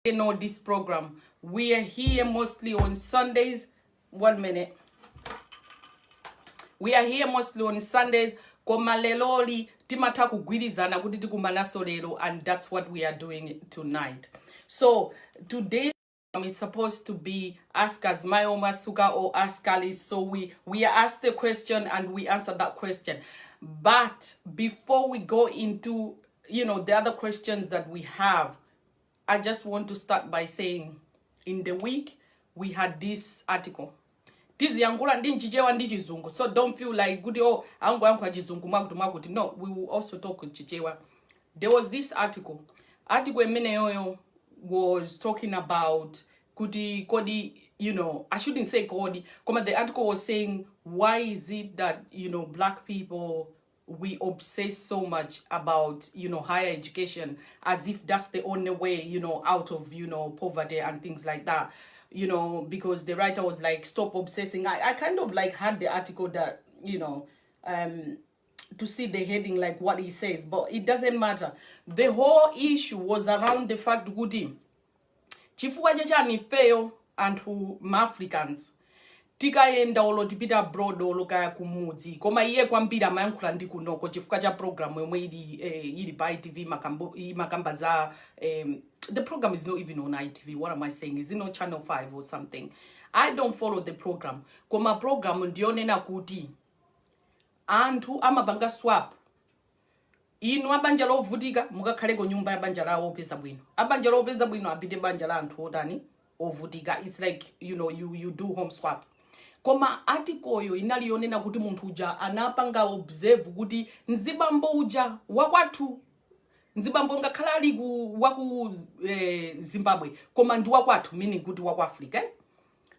You know this program. We are here mostly on Sundays. 1 minute. We are here mostly on Sundays. Koma leloli timata kugwirizana kuti tikumana solero, and that's what we are doing tonight. So today is supposed to be Ask Azmayo Masuka or Ask Alice. So we are asked the question and we answer that question. But before we go into the other questions that we have, I just want to start by saying in the week we had this article. So don't feel like good no, we will also talk in Chichewa. There was this article. Article Meneoyo was talking about Kodi, I shouldn't say Kodi. The article was saying, why is it that black people, we obsess so much about higher education as if that's the only way out of poverty and things like that. Because the writer was like, stop obsessing. I kind of like had the article that to see the heading, like what he says, but it doesn't matter. The whole issue was around the fact Gudi chifukwa chachani fail and who Africans tikaenda olo tipita abroad olo kaya kumudzi koma iye kwambira mayankhula ndi kunoko chifukwa cha program yomwe ili pa ITV makamba za the program is not even on ITV. What am I saying? Is it not Channel 5 or something? I don't follow the program. Koma program ndionena kuti anthu amabanga swap. Inu abanja lovutika mukakhaleko nyumba ya banja lawo opeza bwino. Abanja lopeza bwino apite banja la anthu otani ovutika. It's like you do home swap. Koma article yo inalionena kuti munthu uja anapanga observe kuti nzibambo uja wakwathu nzibambo ngakhala ali waku Zimbabwe koma ndi wakwathu, meaning kuti waku Africa.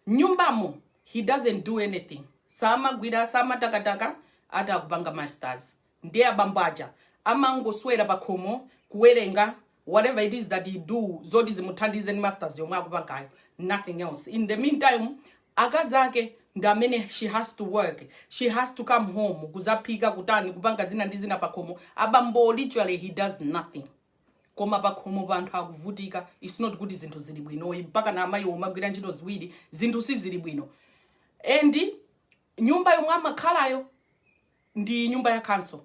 Nyumbamo he doesn't do anything. Sama gwira sama takataka ata kupanga masters. Ndiye abambo aja amangoswera pakhomo kuwerenga whatever it is that he do zoti zimuthandize ni masters yomwe akupangayo, nothing else. In the meantime akazake ndamene she has to work, she has to come home kuzaphika kutani kupanga zina ndi zina pakhomo. Abambo literally he does nothing. Koma pakhomo panthu akuvutika. It's not kuti zinthu zili bwino mpaka na amayi omagwira ntchito ziwiri zinthu si zili bwino. And nyumba yomwe amakhalayo ndi nyumba ya council.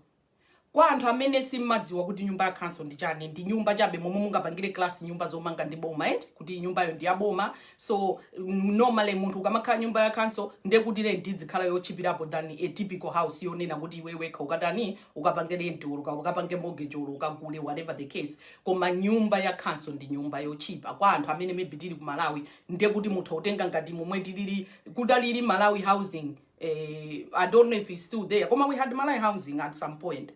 Kwa anthu amene simadziwa kuti nyumba ya council ndi chani, ndi nyumba chabe momwe mungapangire class nyumba zomanga ndi boma kuti nyumba yo ndi ya boma. So normally munthu ukamakhala nyumba ya council ndiye kuti le ndizikhala yochipirapo than a typical house yonena kuti iwe wekha ukatani ukapangire ntulu ukapange mortgage ulu ukagule whatever the case. Koma nyumba ya council ndi nyumba yochipa. Kwa anthu amene maybe tili ku Malawi ndiye kuti mutha utenga ngati momwe tilili kudalili Malawi housing. I don't know if it's still there. Koma we had Malawi housing at some point.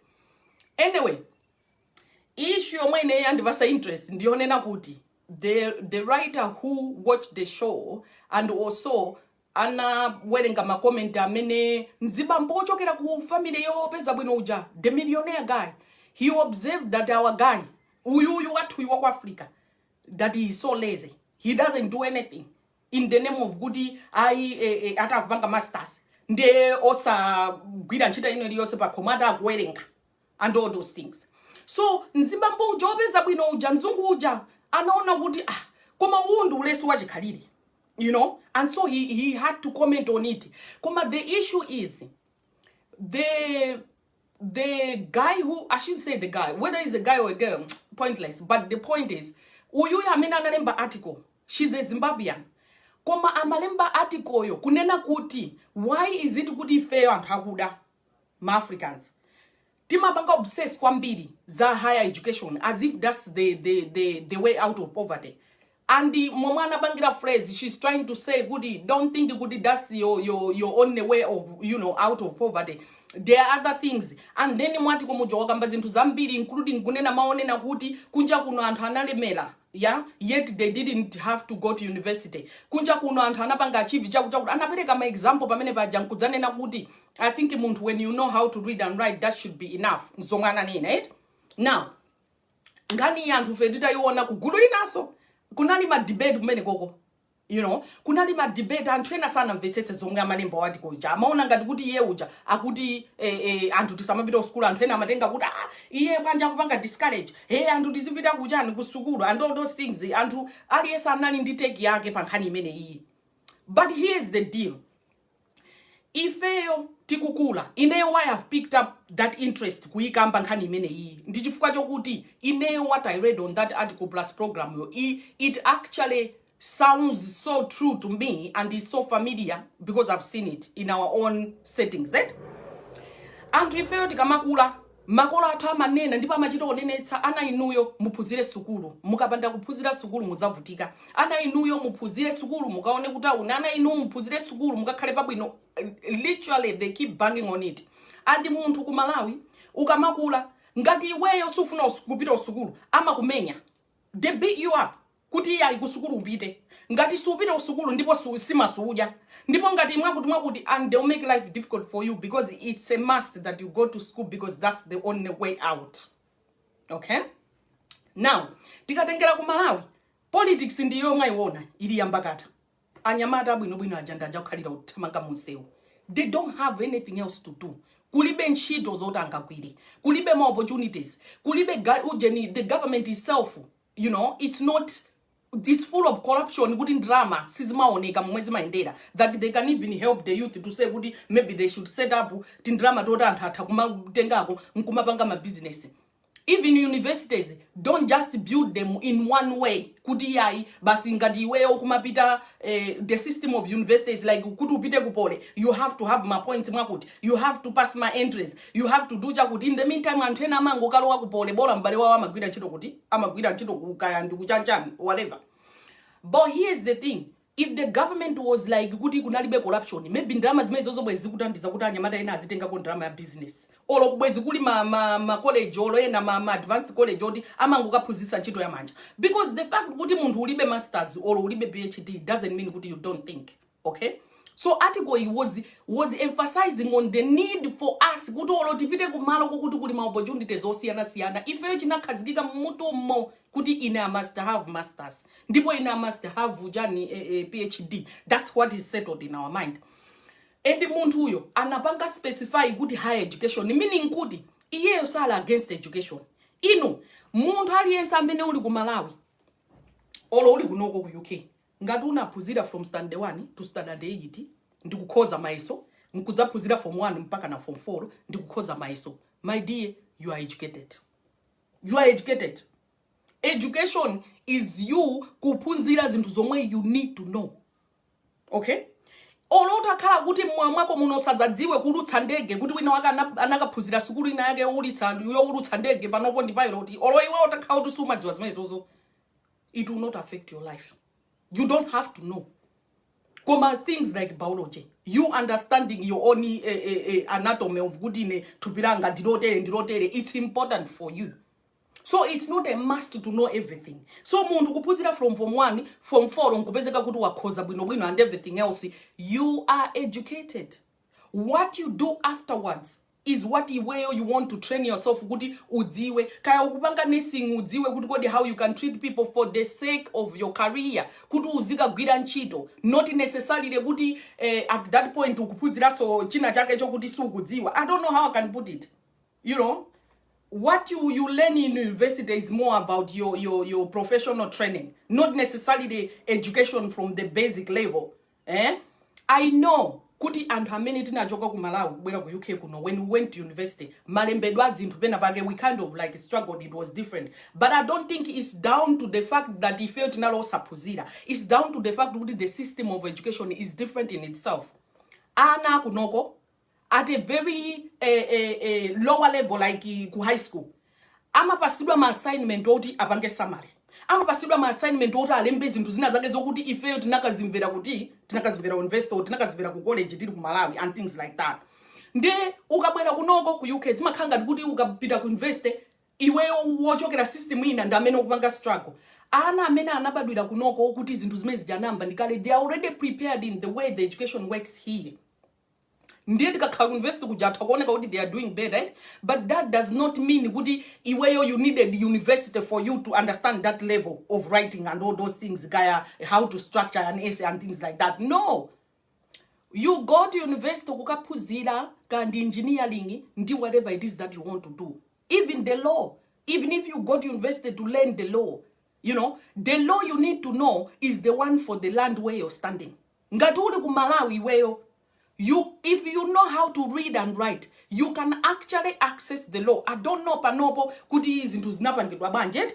Anyway, issue yomwe ine yandipasa interest ndionena kuti the writer who watched the show and also anawerenga ma comment amene nzibambo ochokera ku family yopeza bwino uja, the millionaire guy, he observed that our guy uyu wathu wa Africa, that he is so lazy, he doesn't do anything in the name of kuti atakupanga masters nde osa gwira ntchito ino iliyonse pa komata akuwerenga and all those things. So nzibambo uja opeza bwino uja mzungu uja anaona kuti koma undu ulesi wachikhalire, and so he had to comment on it. Koma the issue is the guy who, I should say the guy, whether it's a guy or a girl, pointless, but the point is uyu amene analemba article, she's a Zimbabwean. Koma amalemba article yo kunena kuti why is it kuti fair and hakuda ma Africans timapanga obsess kwambiri za higher education as if that's the way out of poverty. And the momana bangira phrase, she's trying to say goody, don't think goody that's your only way of out of poverty. There are other things. And then mwati kumujo wakamba zintu zambiri including kunena maone na kuti kunja kuno anthu analemera. Yeah, yet they didn't have to go to university. Kunja kuno anthu anapanga achieve chakuti anapereka ma example pamene paja nkudzane na kuti I think muntu when you know how to read and write that should be enough. Nzongana nina right? Now, ngani anthu fedita iwona kugulu inaso kunali ma debate kumene koko. you know, kunali ma debate anthu ena sana mvetsetse zomwe amalemba wati koja amaona ngati kuti iye uja akuti anthu tisamapita ku school anthu ena amatenga kuti iye bwanja kupanga discourage anthu tizipita kuchani ku school and all those things anthu aliyesa anali ndi take yake pa nkhani imene iyi. But here's the deal, ifeyo tikukula ineyo why I've picked up that interest kuyikamba nkhani imene iyi ndi chifukwa chokuti ineyo what I read on that article plus program yo it actually sounds so true to me and is so familiar because I've seen it in our own settings. Anthu ifeyo tikamakula makolo athu amanena ndipo amachita kunenetsa ana inuyo muphunzire sukulu, mukapanda kuphunzira sukulu muzavutika, ana inuyo muphunzire sukulu mukaone kuti ana inu muphunzire sukulu mukakhale pabwino. Literally they keep banging on it. And munthu ku Malawi ukamakula ngati iweyo sufuna kupita usukulu amakumenya, they beat you up kuti iya ikusukulu upite, ngati supita usukulu ndipo simasuja, ndipo ngati mwakuti and they'll make life difficult for you because it's a must that you go to school because that's the only way out. Okay, now tikatengera ku Malawi politics ndiyo ngaiona ili yambakata anyamata abwinobwino ajandaja kukhalira uthamanga munsewu. They don't have anything else to do. Kulibe ntchito zoti angagwire, kulibe ma opportunities, kulibe the government itself, you know, it's full of corruption, kuti drama sizimaoneka mwezi maendera that they can even help the youth to say kuti maybe they should set up tindrama toti anthu atha kumatengako nkumapanga ma business. Even universities don't just build them in one way kuti yai basi ngati iweyo kumapita the system of universities like kuti upite kupole you have to have my points mwakuti you have to pass my entries you have to do chakuti. In the meantime anthu ena amango kalowa kupole bola mbale wawo amagwira ntchito kuti amagwira ntchito kukaya ndi kuchanchani whatever. But here's the thing, if the government was like kuti kunalibe corruption maybe ndrama zimene zozobwezi kutandiza kuti anyamata ena azitenga ko ndrama ya business olo kubwezi kuli ma college olo ena ma advanced college oti amango kaphunzitsa ntchito ya manja, because the fact kuti munthu ulibe masters olo ulibe PhD doesn't mean kuti you don't think. Okay, so article was emphasizing on the need for us kuti olo tipite kumalo kokuti kuli ma opportunities osiyana ifeyo chinakhazikika mmutumo kuti ina must have masters ndipo ina must have ujani PhD. That's what is settled in our mind. And munthu uyo anapanga specify kuti higher education meaning kuti iyeyo sala against education. Ino munthu aliyense amene uli ku Malawi olo uli kunoko ku UK ngati unaphunzira from standard 1 to standard 8 ndikukhoza maiso nkudzaphunzira from 1 mpaka na from 4 ndikukhoza maiso, my dear, you are educated. You are educated. Education is you kuphunzira zinthu zomwe you need to know. Okay, olota khala kuti mmoyo mwako munosazadziwe kulutsa ndege kuti wina wake anakaphunzira sukulu ina yake ulutsa ndege panopo ndi pilot olo iwe utakhala kuti sumadziwa zimene zozo, it will not affect your life. You don't have to know. Koma things like biology, you understanding your own anatomy of kuti ine tupiranga ndirotere, it's important for you. So it's not a must to know everything. So munthu kuphunzira from form 1 form 4 nkupezeka kuti wakhoza bwino and everything else, you are educated. What you do afterwards is what iweyo you want to train yourself kuti udziwe kaya ukupanga nursing udziwe kuti kodi how you can treat people for the sake of your career kuti uzikagwira ntchito, not necessarily kuti at that point ukuphunzira so china chake chokuti sukudziwa. I don't know how I can put it, you know. What you learn in university is more about your professional training, not necessarily the education from the basic level. I know kuti anthu amene tinachoka ku Malawi kubwera ku UK kuno, when we went to university malembedwa zinthu pena pake we kind of like struggled, it was different. But I don't think it's down to the fact that he felt tinalo saphunzira, it's down to the fact that the system of education is different in itself. Ana kunoko at a very lower level like ku high school amapasidwa ma assignment oti apange summary, amapasidwa ma assignment oti alembe zinthu zina zake zokuti ifeyo tinakazimvera university or tinakazimvera ku college tili ku Malawi and things like that. Nde ukabwera kunoko ku UK zimakhanga kuti ukapita ku university iweyo wochokera system ina ndamene ukupanga struggle. Ana amene anabadwira kunoko kuti zinthu zimene zijanamba ndikale, they are already prepared in the way the education works here. ndiye tikakhala university kuja atakuoneka kuti they are doing better, right? But that does not mean kuti iweyo you needed university for you to understand that level of writing and all those things, kaya how to structure an essay and things like that. No, you go to university kukaphunzira kandi engineering ndi whatever it is that you want to do. Even the law, even if you go to university to learn the law, you know, the law you need to know is the one for the land where you're standing. Ngati uli ku Malawi iweyo, if you know how to read and write, you can actually access the law. I don't know panopo kuti izinto zinapangidwa banje.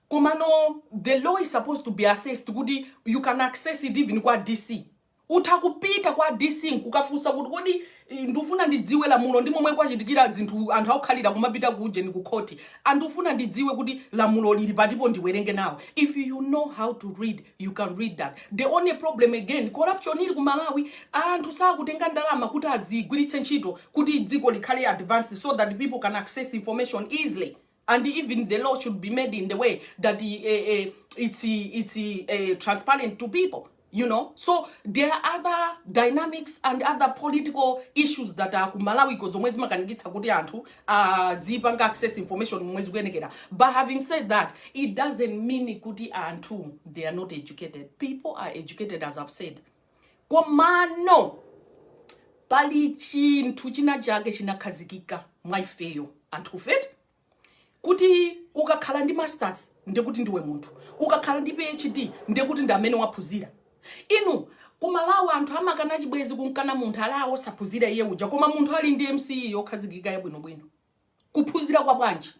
Kumano, the law is supposed to be assessed kuti you can access it even kwa DC. Utakupita kwa DC kukafusa kuti kodi ndufuna ndidziwe lamulo ndi momwe kwachitikira zinthu anthu akukhalira kumapita kuje ni kukhoti. Andufuna ndidziwe kuti lamulo lili patipo ndiwerenge nawo. If you know how to read, you can read that. The only problem again, corruption ili ku Malawi, anthu sakutenga ndalama kuti azigwiritse ntchito kuti dziko likhale advanced so that people can access information easily. And even the law should be made in the way that it's transparent to people. You know, so there are other dynamics and other political issues that are Malawi because mwezi makanigitsa kuti anthu zipanga access information mwezi kwenekera. But having said that, it doesn't mean kuti anthu they are not educated. People are educated, as I've said. Komano pali chinthu china chake chinakhazikika mwaifeyo anthu fet kuti ukakhala ndi masters ndekuti ndiwe munthu, ukakhala ndi PhD ndekuti ndamene waphunzira. Inu ku Malawi anthu amakana chibwezi kunkana munthu alawo saphunzira iye uja koma munthu ali ndi MCE yokhazikika yabwinobwino kuphunzira kwa bwanji.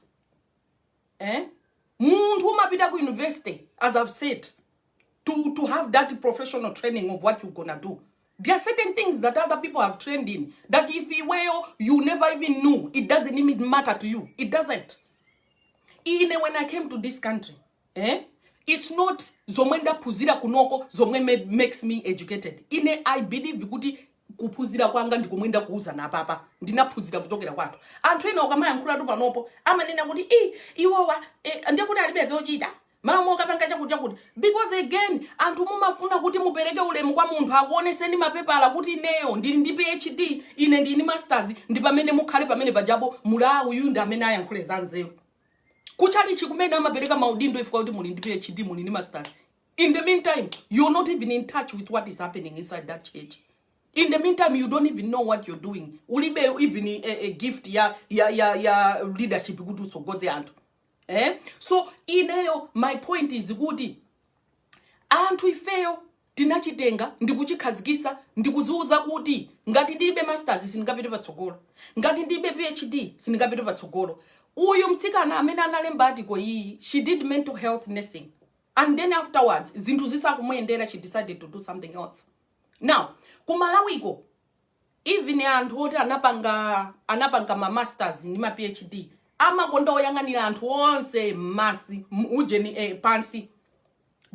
Munthu umapita ku university, as I've said, to have that professional training of what you're gonna do. There are certain things that other people have trained in that if you never even knew, it doesn't even matter to you. It doesn't. Even when I came to this country, it's not zomwenda puzira kunoko zomwe makes me educated. I believe kuti kupuzira kwanga ndikumwenda kuuza na papa ndinapuzira kutokera kwatu. Anthu ena okamayankhula tu panopo amanena kuti iwowa ndekuti alibe zochita mama okapanga chakuti because again anthu mumafuna kuti mupereke ulemu kwa munthu akuoneseni mapepala kuti ineyo ndili ndi PhD, ine ndili masters, ndi pamene mukhale pamene pajabo mulawu uyu ndi amene ayankhule zanzeru. Kuchali chikumena amapereka maudindo ifika kuti muli ndi PhD muli ndi masters. In the meantime, you're not even in touch with what is happening inside that church. In the meantime, you don't even know what you're doing. Ulibe even a gift ya leadership kuti utsogoze anthu. So ineyo my point is kuti anthu ifeyo tinachitenga ndikuchikhazikisa ndikuziuza kuti ngati ndilibe masters sindingapite patsogolo, ngati ndilibe PhD sindingapite patsogolo. Uyu mtsikana amene analemba article iyi, she did mental health nursing, and then afterwards zinthu zisakumuyendera, she decided to do something else. Now ku Malawiko even anthu oti anapanga ma masters ndi ma PhD amakonda oyang'anira anthu onse masi ujeni pansi.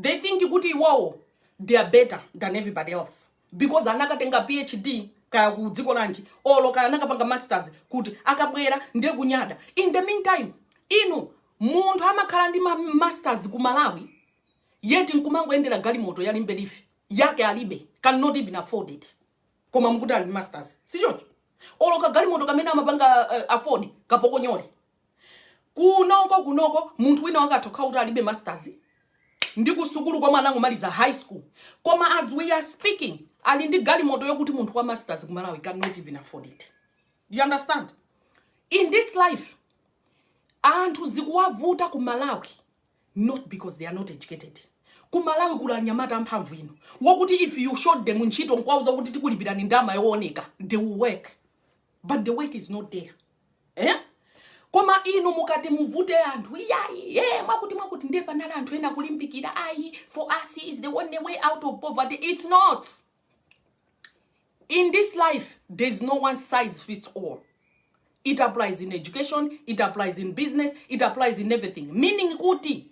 They think kuti iwowo they are better than everybody else because anakatenga PhD kaya ku dziko lanji olo kaya anakapanga masters kuti akabwera ndiye kunyada. In the meantime, inu munthu amakhala ndi masters ku Malawi yeti nkumangoyendera galimoto ya limbelifi yake alibe, cannot even afford it. Koma mukuti ali masters sichocho olo ka galimoto kamene amapanga afford kapokonyole. Kunoko munthu wina wakatokha kuti alibe masters ndi kusukulu kwa mwana ngomaliza high school, koma as we are speaking ali ndi galimoto yokuti munthu wa masters ku Malawi cannot even afford it. You understand? In this life anthu zikuwavuta ku Malawi not because they are not educated. Ku Malawi kula nyamata mphamvu ino wokuti if you showed them ntchito nkwauza kuti tikulipirani ndama yooneka, they will work, but the work is not there. Koma ino mukati muvute anthu mwakuti ndiye panala anthu ena kulimbikira for us is the only way out of poverty. It's not. In this life there's no one size fits all. It applies in education, it applies in business, it applies in everything. Meaning kuti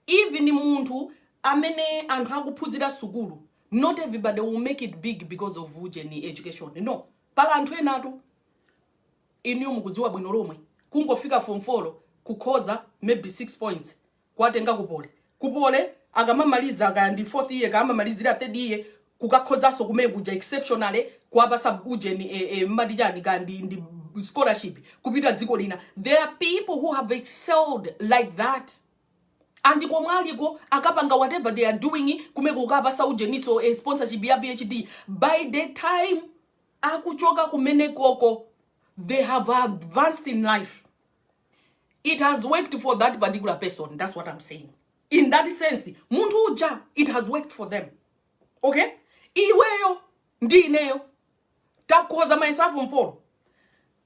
even munthu amene anthu akuphunzira sukulu, not everybody will make it big because of ujeni education. No, pala anthu enatu inu mukudziwa bwino lomwe kungofika form 4 kukhoza maybe 6 points kwatenga kupole akamamaliza kandi 4th year akamamalizira 3rd year kukakhoza so kumekuja exceptionally kwabasa ujeni madijani kandi ndi scholarship kupita dziko lina. There are people who have excelled like that. And komwaliko akapanga whatever they are doing kumeko kabasa ujeni so sponsorship ya PhD. By the time akuchoka kumene koko, they have advanced in life. It has worked for that particular person. That's what I'm saying. In that sense, muntu uja, it has worked for them. Okay? Iweyo, ndineyo, takuhoza maesafu mporo.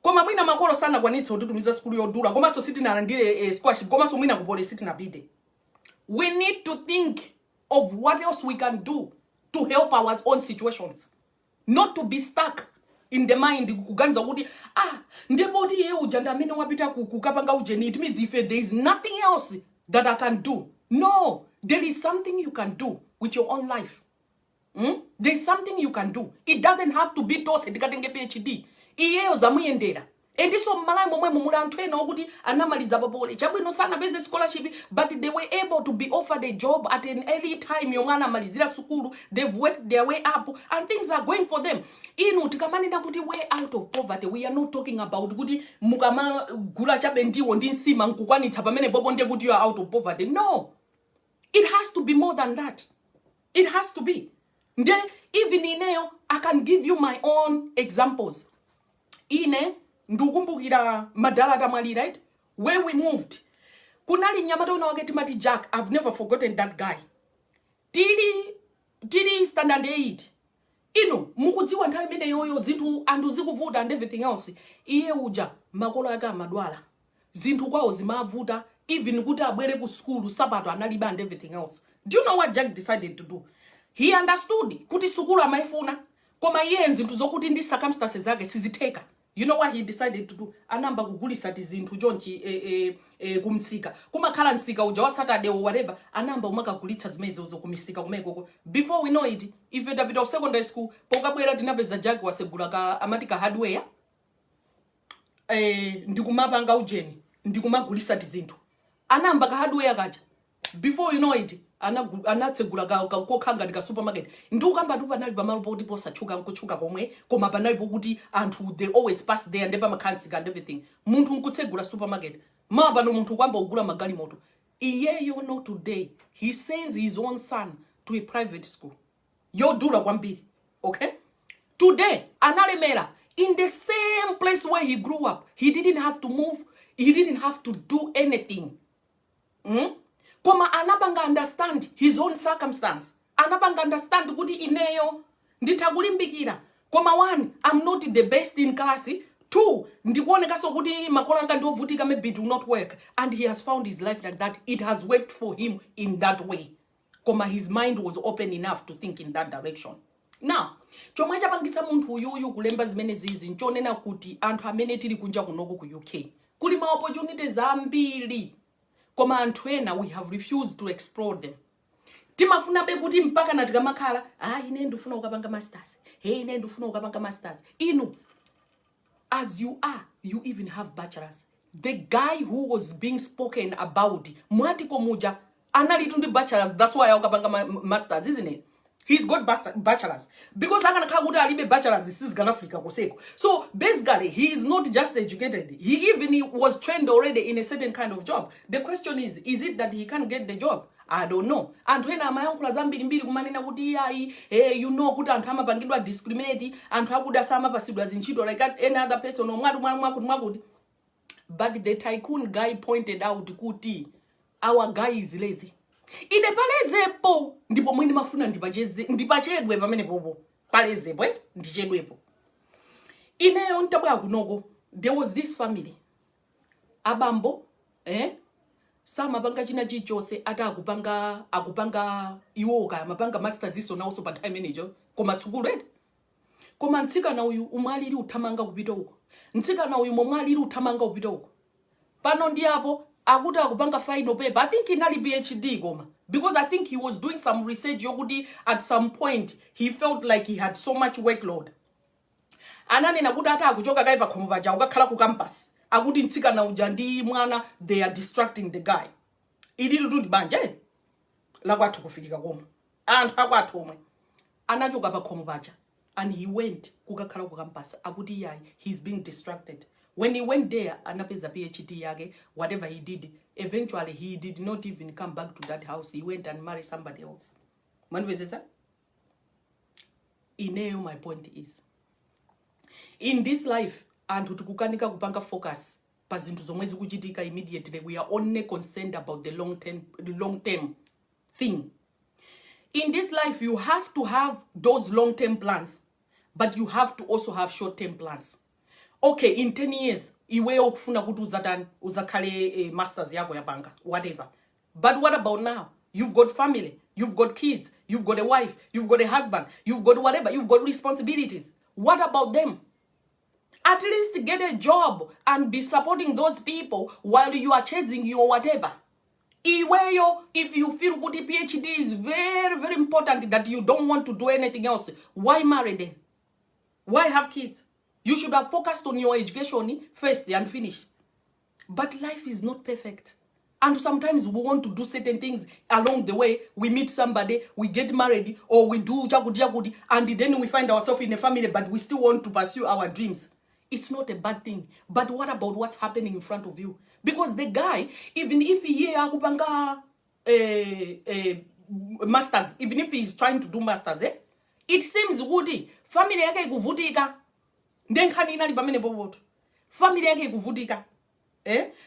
Koma mwina makolo sana kwa nitso tutumiza skulu yodula. Koma so siti na ndile scholarship. Koma so mwina kupole siti na bide. We need to think of what else we can do to help our own situations. Not to be stuck in the mind kuganza kuti ndeboti ye ujanda amene wapita kukapanga ujeni. It means if there is nothing else that I can do. No, there is something you can do with your own life. There is something you can do. It doesn't have to be tose ndikatenge PhD. Iyeyo zamuyendera. Endiso malai momwe mumula anthu ena okuti anamaliza babole. Chabwino sana beze scholarship, but they were able to be offered a job at an early time. Yongana malizira sukulu, they've worked their way up and things are going for them. Inu tikamanena kuti way out of poverty. We are not talking about kuti mukama gula chabe ndiwo ndi nsima nkukwanitsa pamene bobo ndiye kuti you are out of poverty. No. It has to be more than that. It has to be. Then even ineyo, I can give you my own examples. Ine ndukumbukira madala tamali, right? Where we moved. Kunali nyamata unawageti mati Jack. I've never forgotten that guy. Tili standard 8. Ino, mukudziwa nthawi mene yoyo zinthu andu zikuvuta and everything else. Iye uja makolo yake amadwala. Zinthu kwawo zimavuta. Even kuti abwere ku school sabato analiba and everything else. Do you know what Jack decided to do? He understood kuti sukulu amaifuna. Koma iye nzinthu zokuti ndi circumstances zake siziteka. You know what he decided to do? Anamba kugulisa tizinthu jonchi kumsika. Kumakhala nsika uja wa Saturday or whatever. Anamba umakagulitsa zimene zo kumisika kumeko. Before we know it, if you're a bit of secondary school, pokabwera tinapeza Jack wasegula ka amatika hardware. Ndikumapanga ujeni. Ndikumagulisa tizinthu. Anamba ka hardware kaja. Before you know it, anatsegula kokhanga ndika supermarket. Ndukamba tu panali pamalo poti posachuka nkuchuka komwe koma panali pokuti anthu they always pass there ndepa makhansika and everything. Munthu nkutsegula supermarket. Maba no munthu kwamba ugula magali moto. Iyeyo no today he sends his own son to a private school. Yodula kwambiri. Okay? Today analemera in the same place where he grew up. He didn't have to move. He didn't have to do anything. Koma anabanga understand his own circumstance. Anabanga understand kuti ineyo nditakulimbikira. Koma one, I'm not the best in class. Two, ndikuoneka so kuti makolo anga ndovutika maybe do not work. And he has found his life like that. It has worked for him in that way. Koma his mind was open enough to think in that direction. Now, chomwe chapangisa munthu uyuyu kulemba zimene zizi nchonena kuti anthu amene tili kunja kunoko ku UK. Kuli ma opportunities ambiri. Koma anthu ena we have refused to explore them. Timafuna be kuti mpaka na tikamakhala, ine ndifuna ukapanga masters. Ine ndifuna ukapanga masters. Inu, as you are, you even have bachelors. The guy who was being spoken about, mwati komuja, analitu ndi bachelors. That's why ukapanga masters, isn't it? He's got bachelors. Because akana kaguda alibe bachelors, this is Africa koseko. So basically, he is not just educated. He even was trained already in a certain kind of job. The question is it that he can't get the job? I don't know. And when amayankula zambiri mbiri kumanena kuti yayi, you know kuti anthu amapangidwa discriminate, anthu akuda sama pasidwa zinchito like any other person mwakuti. But the tycoon guy pointed out kuti our guy is lazy. Ine palezepo ndipo mwini mafuna ndipachedwe pamene popo palezepo ndichedwepo. Ineyo ntabwa kunoko there was this family abambo samapanga china chichose ata akupanga iwoka mapanga masters iso na also pa time manager koma sukulu koma ntsika na uyu umwaliri uthamanga kupita uko ntsika na uyu momwaliri uthamanga kupita uko pano ndi apo akuti akupanga final paper. I think inali PhD koma because I think he was doing some research yokuti at some point he felt like he had so much workload. Ananena kuti ata akuchoka kai pa khomo paja ukakhala ku campus akuti ntsika na uja ndi mwana they are distracting the guy. Idili tu ndibanja la kwathu kufikika koma anthu akwathu omwe anachoka pa khomo paja and he went kukakhala ku campus akuti yayi he's being distracted. When he went there anapeza PhD yake, whatever he did, eventually he did not even come back to that house. He went and married somebody else. Manvezesa? Ineyo, my point is, in this life and tukukanika kupanga focus pazintu zomwezi kuchitika immediately, we are only concerned about the long term thing. In this life you have to have those long term plans, but you have to also have short term plans. Okay, in 10 years iwe okufuna kuti uzakhale masters yako yapanga whatever, but what about now? You've got family, you've got kids, you've got a wife, you've got a husband, you've got whatever, you've got responsibilities. What about them? At least get a job and be supporting those people while you are chasing your whatever. If you feel good, PhD is very, very important, that you don't want to do anything else, why marry then? Why have kids? You should have focused on your education first and finish. But life is not perfect. And sometimes we want to do certain things along the way. We meet somebody, we get married, or we do jagudi, and then we find ourselves in a family, but we still want to pursue our dreams. It's not a bad thing. But what about what's happening in front of you? Because the guy, even if he akupanga masters, even if he's trying to do masters, it seems woody. Family yake ikuvutika. Ndenkhani inali pamene popoto. Family yake ikuvutika.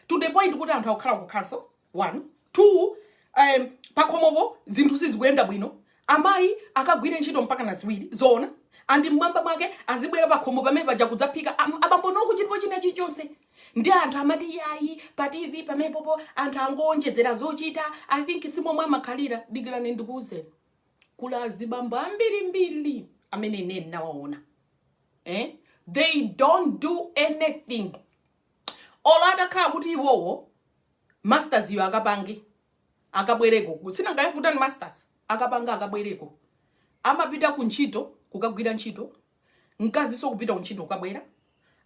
To the point kuti anthu akukhala ku cancel. 1, 2, pakhomopo zinthu sizikuyenda bwino. Amayi akagwire ntchito mpaka na ziwiri zona. Andi mmamba mwake azibwera pakhomo pamene paja kudzaphika abambono kuchilipo china chilichonse. Ndi anthu amati yayi pa TV pamene popo anthu angonjezera zochita. I think simomwe amakhalira dikirani ndikuuze. Kula azibamba ambirimbiri amene ine nawaona. They don't do anything. Olada khala kuti iwowo masters yo akapange akabwereko kutsina ngayifuta ni masters akapanga akabwereko amapita ku ntchito kukagwira ntchito mkazi so kupita ku ntchito kukabwera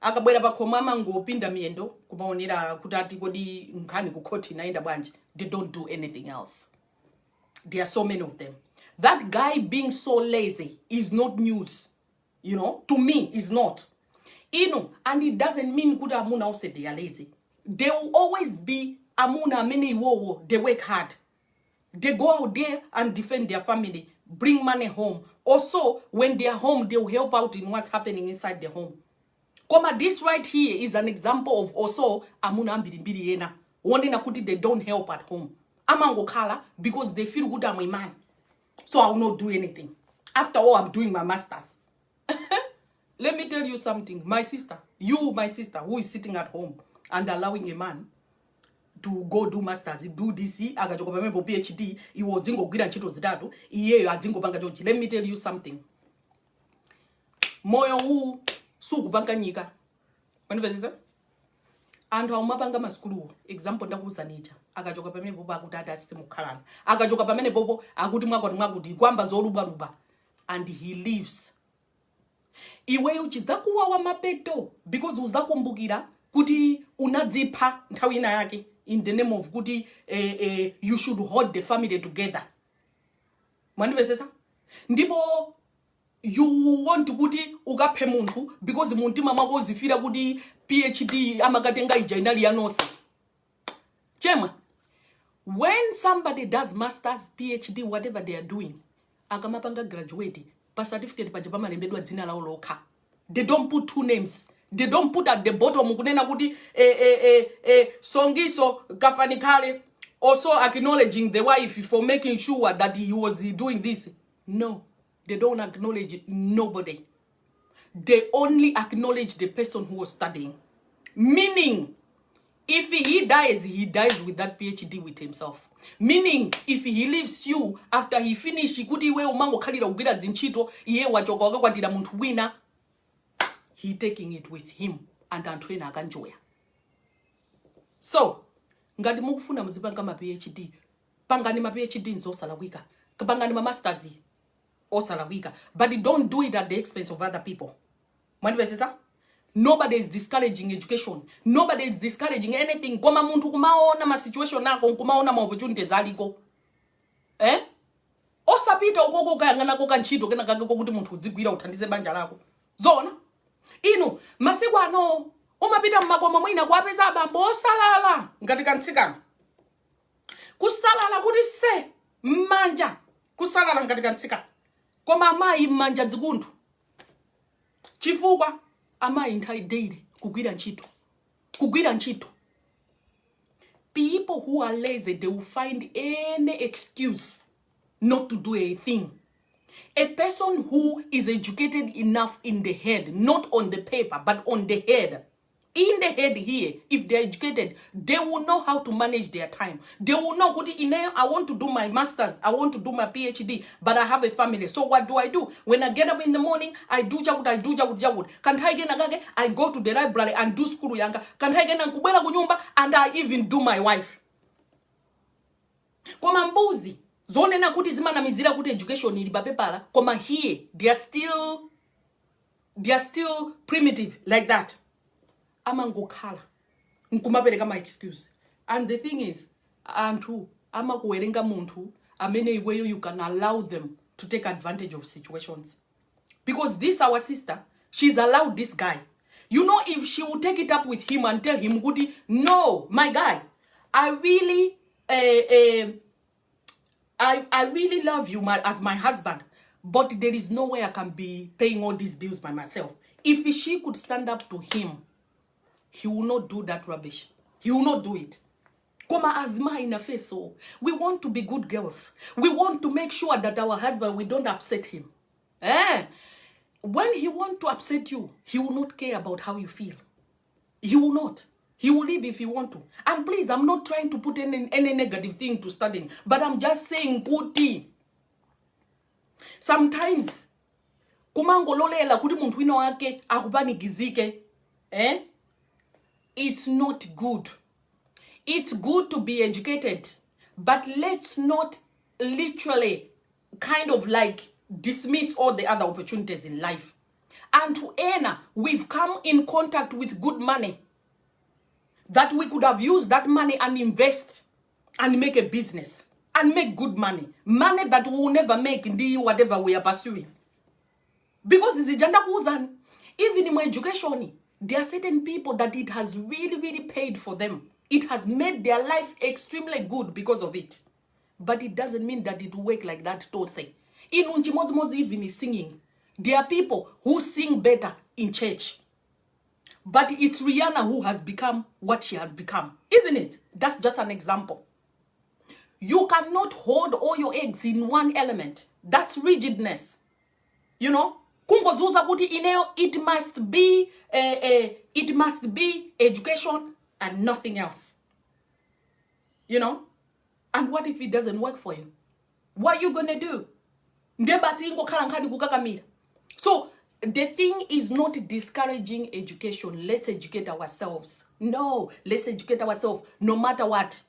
akabwera pakhomo amangopinda miyendo kumaonera kuti ati kodi nkhani ku court inaenda bwanji. They don't do anything else. There are so many of them. That guy being so lazy is not news. You know, to me is not. And it doesn't mean good amuna also they are lazy. They will always be amuna many wo. They work hard. They go out there and defend their family, bring money home. Also, when they are home, they will help out in what's happening inside the home. Koma, this right here is an example of also amuna ambirimbiri yena. Wondina kuti they don't help at home. Amango kala because they feel good I'm a man. So I will not do anything. After all, I'm doing my masters. Let me tell you something, my sister, my sister, who is sitting at home and allowing a man to go do masters, do this, agachoka pamene PhD, iwo zingo gwira ntchito zitatu, iye adzingo panga chonchi. Let me tell you something. Moyo huu sukupanga nyika. Manivesisa? Anthu aumapanga maskulu, example ndakuuza nicha. Agachoka pamene popo akuti atasi mukhalana. Agachoka pamene popo akuti mwakuti kwamba zoluba. And he leaves. Iwe uchizakuwawa mapeto because uzakumbukira kuti unadzipha nthawi ina yake in the name of kuti you should hold the family together. Mwanivesesa? Ndipo you want kuti ukaphe munthu because muntima mwako uzifira kuti PhD amakatenga ijainali yanose. Chema, when somebody does masters, PhD, whatever they are doing, akamapanga graduate, pa certificate pa japa malembedwa dzina lao lokha. They don't put 2 names. They don't put at the bottom kunena kuti Songiso Kafanikale also acknowledging the wife for making sure that he was doing this. No, they don't acknowledge nobody. They only acknowledge the person who was studying. Meaning, if he dies with that PhD with himself. Meaning, if he leaves you after he finished, kuti we umango khalira kugwira zinchito, iye wachoka wakakwatira munthu wina, he taking it with him and anthu ena akanjoya. So, ngati mukufuna muzipanga ma PhD, pangani ma PhD nzosalakwika, pangani ma masters osalakwika, but don't do it at the expense of other people. Mwanivesisa? Nobody is discouraging education. Nobody is discouraging anything. Koma muntu kumaona ma situation nako, kumaona ma opportunities aliko. Osa umapita ukoko kayangana ko kantchito kena kake kokuti munthu udzigwira uthandize banja lako zona inu masiku ano umapita mmakomo mwina kuapeza abambo osalala ngati kantsikana kusalala kuti se mmanja kusalala ngati kantsikana koma amayi mmanja dzikunthu chifukwa amayi nthawi daily kugwira ntchito. People who are lazy, they will find any excuse not to do a thing. A person who is educated enough in the head, not on the paper, but on the head. In the head here, if they're educated, they will know how to manage their time. They will know, I want to do my master's, I want to do my PhD, but I have a family. So what do? When I get up in the morning, I do jagud. Can't I get I go to the library and do school yanga. Can't I get and I even do my wife. Koma mbuzi, zone na kuti zimana mizira kuti education ili papepala. Koma here, they are still primitive like that. Amangokhala nkumapereka my excuse. And the thing is, anthu amakuwerenga munthu amene iweyo you can allow them to take advantage of situations. Because this our sister, she's allowed this guy. You know, if she would take it up with him and tell him, Goody, no, my guy, I really I really love you as my husband, but there is no way I can be paying all these bills by myself. If she could stand up to him, he will not do that rubbish. He will not do it. Koma azma in a face, so we want to be good girls. We want to make sure that our husband, we don't upset him. When he want to upset you, he will not care about how you feel. He will not. He will leave if he want to. And please, I'm not trying to put any negative thing to studying, but I'm just saying good thing. Sometimes, kumango lolela kuti muntu wina wake akupanikizike, it's not good. It's good to be educated, but let's not literally kind of like dismiss all the other opportunities in life. And to Anna, we've come in contact with good money that we could have used that money and invest and make a business and make good money. Money that we will never make in the whatever we are pursuing. Because it's a kuzan, even in my education, there are certain people that it has really, really paid for them. It has made their life extremely good because of it. But it doesn't mean that it will work like that, Tose. In Unchimodzimodzo even is singing. There are people who sing better in church. But it's Rihanna who has become what she has become. Isn't it? That's just an example. You cannot hold all your eggs in one element. That's rigidness. You know? It must be education and nothing else. You know? And what if it doesn't work for you? What are you gonna do? So the thing is not discouraging education. Let's educate ourselves. No, let's educate ourselves no matter what.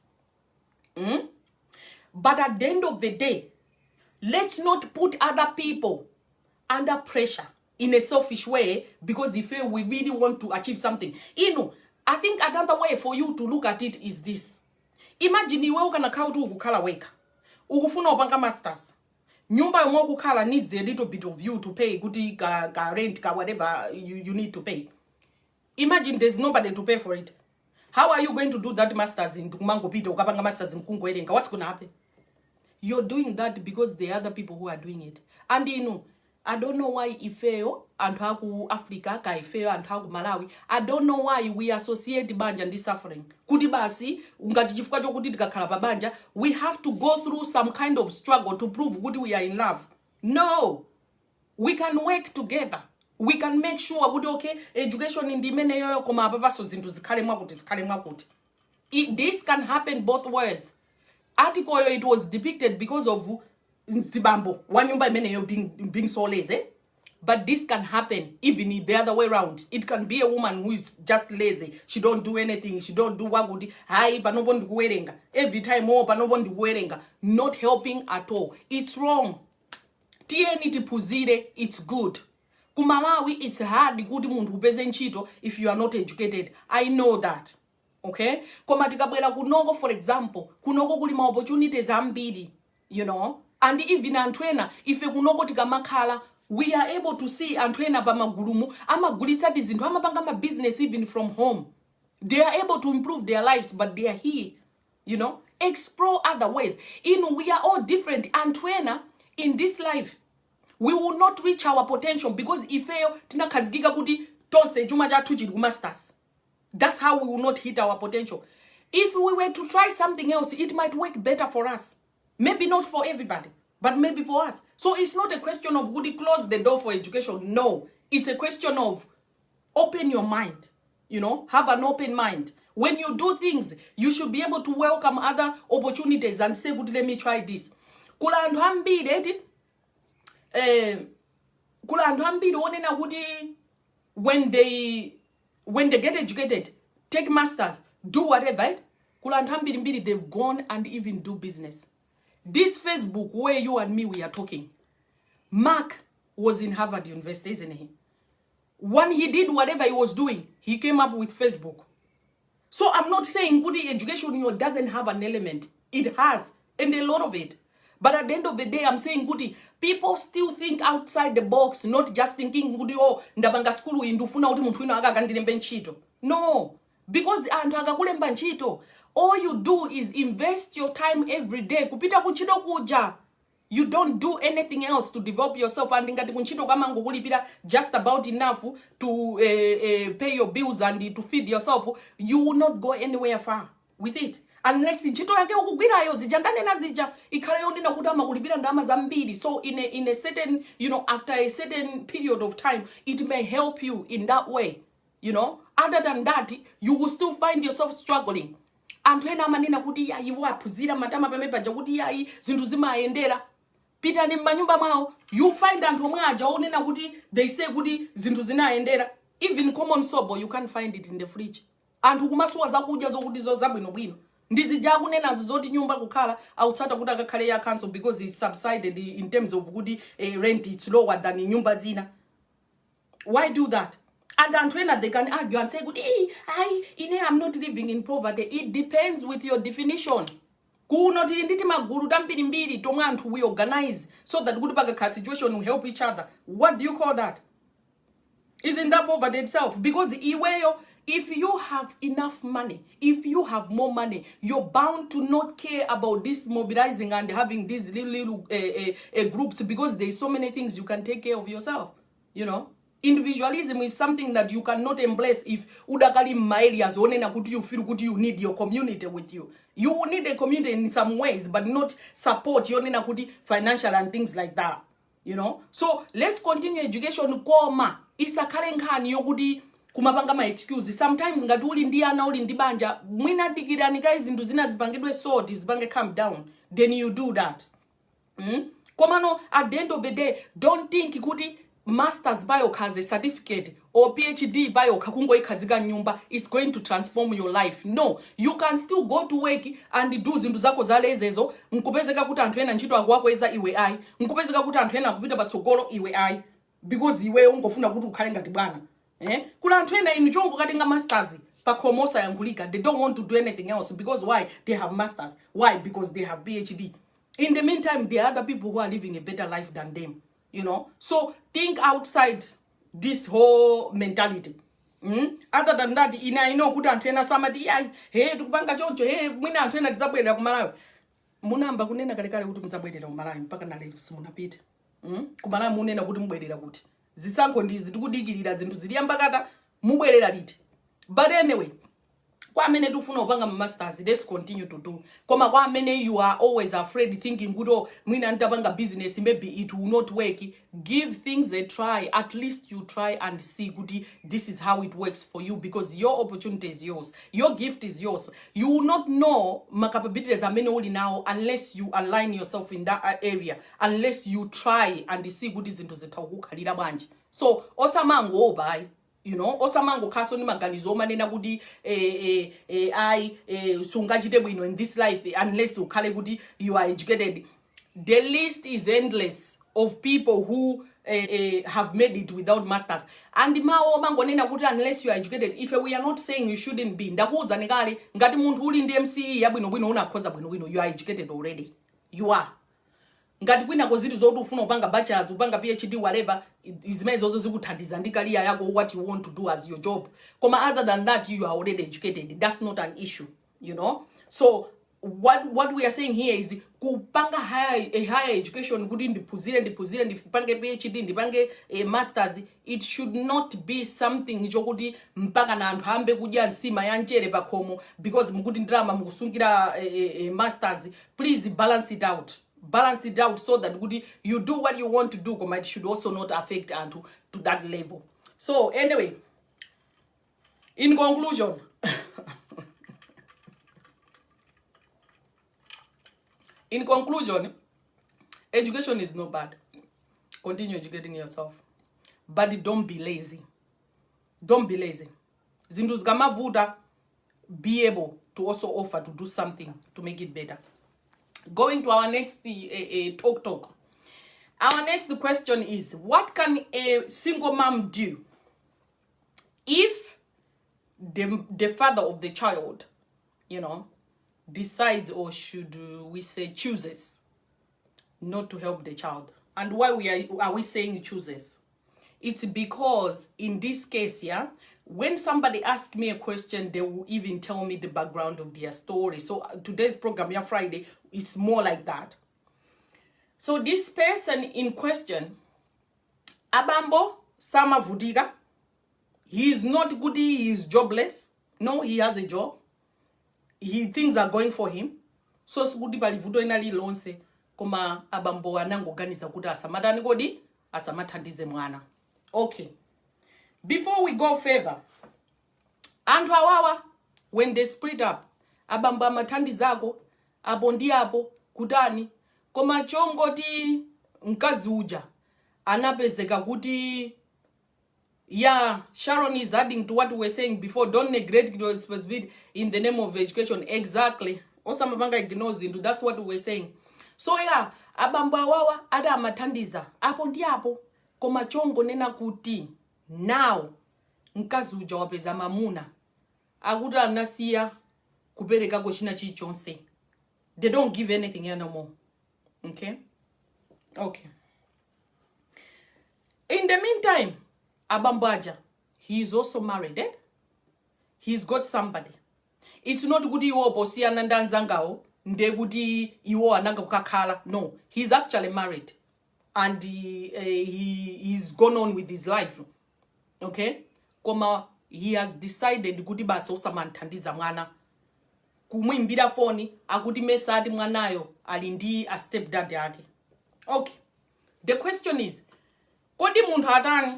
But at the end of the day, let's not put other people under pressure in a selfish way, because if we really want to achieve something. You know, I think another way for you to look at it is this. Imagine you ukana kautu ukukala weka. Ukufuna upanga masters. Nyumba yomwe ukukala needs a little bit of you to pay kuti ka rent ka whatever you need to pay. Imagine there's nobody to pay for it. How are you going to do that masters in Kumango Pito ukapanga masters in Kungwerenga? What's going to happen? You're doing that because there are other people who are doing it. And you know, I don't know why Ifeo and Haku Africa, ka Ifeo and Haku Malawi, I don't know why we associate banja and this suffering. Kudibasi, ungatijifukajo kutitika kalababanja, we have to go through some kind of struggle to prove good we are in love. No. We can work together. We can make sure good okay education in the mene yoyo koma baba so zintu zikale mwakuti. This can happen both ways. Article it was depicted because of Nzibambo, wanyumba imene being so lazy. But this can happen even the other way around. It can be a woman who is just lazy. She don't do anything. She don't do wagudi. Hai panobondi kuwerenga. Every time more panobondi kuwerenga. Not helping at all. It's wrong. TNT puzire, it's good. Kumalawi, it's hard good mundu upeze nchito if you are not educated. I know that. Okay? Koma tikabwera kunoko, for example, kunoko kulima opportunities ambiri, you know. and even antwena ife kunokoti kamakhala we are able to see antwena pamagulumu amagulitsa zinthu amapanga ma business even from home. They are able to improve their lives, but they are here, you know. Explore other ways. We are all different. Antwena in this life, we will not reach our potential because if tina kazgiga kuti tonse chuma chathu chiri masters. That's how we will not hit our potential. If we were to try something else, it might work better for us. Maybe not for everybody, but maybe for us. So it's not a question of would you close the door for education. No, it's a question of open your mind. You know, have an open mind. When you do things, you should be able to welcome other opportunities and say, good, let me try this. Kula andu hambiri onena kuti when they get educated, take masters, do whatever, right? Kula andu hambiri they've gone and even do business. This Facebook where you and me we are talking, Mark was in Harvard University, isn't he? When he did whatever he was doing, he came up with Facebook. So I'm not saying good education doesn't have an element. It has, and a lot of it. But at the end of the day, I'm saying good people still think outside the box, not just thinking good ndabanga skulu indufuna uti muntu wina akakandilembe ntchito. No, because antu akakulemba ntchito, all you do is invest your time every day. Kupita kuntchito kuja. You don't do anything else to develop yourself, and ngati kunchito kama ngokulipira just about enough to pay your bills and to feed yourself, you will not go anywhere far with it unless nchito yake ukugwirayo zijandanena zija ikhale yondina kuti amakulipira ndalama zambiri. So in a certain, you know, after a certain period of time, it may help you in that way, you know. Other than that, you will still find yourself struggling. Anthu ena amanena kuti ya iwo aphunzira matama pamepaja kuti ya zinthu zimayendera. Peter ni manyumba mao, you find anthu mwaja onena kuti they say kuti zinthu zinaendera. Even common sobo you can't find it in the fridge. Anthu kumasuwa zakudya zokuti zabwino bwino. Ndizija kunena zoti nyumba kukhala outside kuti akakhale ya council because it's subsided in terms of kuti rent it's lower than in nyumba zina. Why do that? And antwena they can argue and say I'm not living in poverty. It depends with your definition. Kunoti nditi maguru tambiri mbiri tomwe anthu we organize so that kuti paka situation will help each other. What do you call that? Isn't that poverty itself? Because if you have enough money, if you have more money, you're bound to not care about this mobilizing and having these little groups because there's so many things you can take care of yourself, you know. Individualism is something that you cannot embrace if udakali areas onena kuti you feel good you need your community with you. You will need a community in some ways, but not support yonena kuti financial and things like that, you know. So let's continue education koma isakhale nkhani yokuti kumapanga ma excuse. Sometimes ngati uli ndi ana uli ndi banja mwina dikirani kai zinthu zina zipangidwe sort zipange calm down, then you do that. Koma no, at the end of the day, don't think kuti Masters bio has a certificate or PhD bio kakungo ikazika nyumba is going to transform your life. No, you can still go to work and do zinthu zako zalezezo. Nkupezeka kuti anthu ena ntchito akuwakweza iwe ai. Nkupezeka kuti anthu ena kupita patsogolo iwe ai. Because iwe ungofuna kuti ukhale ngati bwana. Kula anthu ena inu chongo katenga masters pa khomosa yankhulika. They don't want to do anything else because why? They have masters. Why? Because they have PhD. In the meantime, there are other people who are living a better life than them. You know, so think outside this whole mentality. Other than that, I know good antwena somebody, hey, tukupanga choncho, hey, mwina antwena tizabwera kumalawi. Munamba kunena kalekale kuti muzabwera kumalawi mpaka na lero simunapita. Kumalawi munena kuti mubwerera kuti. Zisankho ndizi tikudikirira zinthu ziliyamba kata mubwerera liti. But anyway, kwa amene tufuna upanga masters, let's continue to do. Koma kwa amene you are always afraid thinking good mwina ntapanga business maybe it will not work. Give things a try. At least you try and see good this is how it works for you because your opportunity is yours. Your gift is yours. You will not know my capabilities amene uli now unless you align yourself in that area. Unless you try and see good zinto zitawukhalira bwanji. So osamango bye. You know, osamango kaso ni maganizo manena kuti sungachite bwino in this life unless ukhale kuti you are educated. The list is endless of people who have made it without masters. And mawo mangonena kuti unless you are educated, if we are not saying you shouldn't be, ndakuza nikale ngati munthu uli ndi MCE ya bwino bwino unakhoza bwino bwino, you are educated already. You are. ngati kwina kozitu zoti ufuna upanga bachelors upanga PhD whatever izimene zozo zikuthandiza ndi career yako what you want to do as your job koma other than that you are already educated that's not an issue you know so what we are saying here is kupanga higher education kuti ndiphunzire ndipange PhD ndipange masters it should not be something chokuti mpaka na anthu ambe kudya nsima ya nchere pakhomo because mukuti ndrama mukusungira masters please balance it out so that kuti you do what you want to do koma it should also not affect anthu to that level so anyway in conclusion education is not bad. Continue educating yourself. But don't be lazy. Zindu zikamavuta, be able to also offer to do something to make it better. Going to our next talk. Our next question is, what can a single mom do if the father of the child, decides or should we say chooses not to help the child? And why are we saying chooses? It's because in this case, when somebody asks me a question, they will even tell me the background of their story. So today's program, Friday, is more like that. So this person in question, Abambo Sama Vudiga, he is not good, he is jobless. No, he has a job. Things are going for him. So sukudi balivudo inali lonse koma abambo anango ganiza kuti asamadani godi asamathandize mwana. Okay. Before we go further, anthu awawa when they split up abambo amathandizako abondi apo kutani koma chongoti mkazi uja anapezeka kuti Sharon is adding to what we were saying before. Don't neglect your responsibility in the name of education. Exactly. Osamabanga ignores into. That's what we were saying. So abambo awawa ada amathandiza apo ndi apo koma chongo nena kuti now mkazi uja wapeza mamuna akuti anasiya kupereka ko china chichonse. They don't give anything anymore. Okay. In the meantime, Abambaja, he is also married. He's got somebody. It's not good iwo posi anandanzangao nde kuti iwo ananga kukakhala. No, he's actually married and he's gone on with his life. Okay? Koma he has decided kuti basi osamanthandiza mwana. Kumwimbira phone akuti mesadi mwanayo alindi a stepdad yake. Okay. The question is, kodi munthu atani